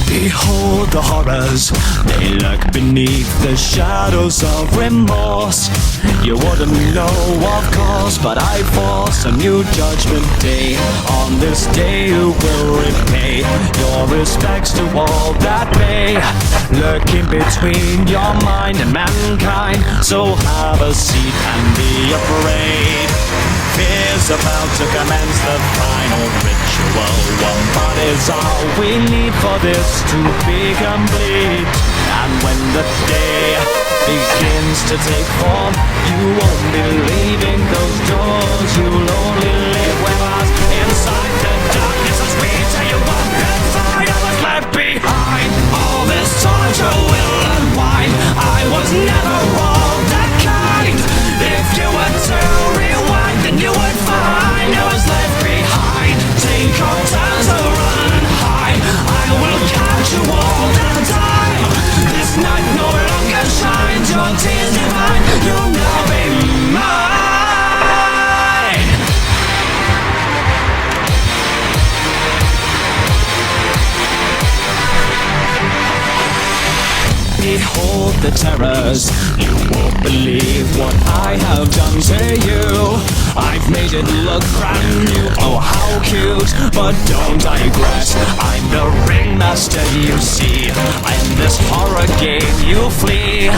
Behold the horrors, they lurk beneath the shadows of remorse. You wouldn't know, of course, but I force a new judgment day. On this day you will repay your respects to all that may lurk in between your mind and mankind. So have a seat and be afraid. Fear's about to commence the final ritual. One body's all we need for this to be complete. And when the day begins to take form, you won't be leaving those doors. You'll only live with us inside the darkness as we tell you what inside I was left behind. All this torture will unwind. I was never all that kind. If you were to rewind, then you would find I was left behind. Take our turns to run and hide. I will catch you all the time. This night no longer shines. Your tears divine. You'll now be mine. Behold the terrors, you won't believe what I have done to you. I've made it look brand new, oh how cute, but don't digress. I'm the ringmaster you see, in this horror game you flee.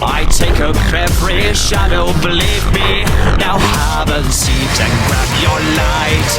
I take up every shadow, believe me. Now have a seat and grab your light.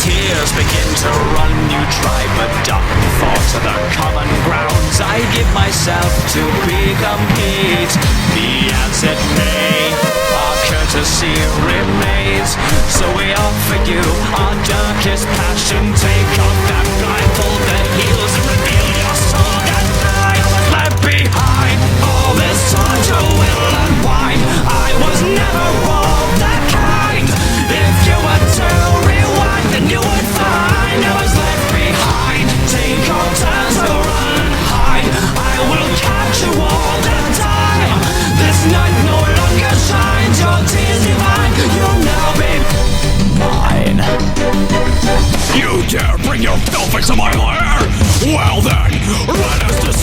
Tears begin to run, you try, but don't fall to the common grounds. I give myself to be complete, be as it may. Our courtesy remains, so we offer you our darkest passion. Take off that blindfold that heals and reveal your soul. That I was left behind. All this torture will unwind. I was never all that kind. If you were to rewind, then you would find I was left behind. Take our turns to run and hide. I will catch you all the time. This night no longer shines. Your tears divine. You'll now be mine. You dare bring your filth into my lair? Well then, let us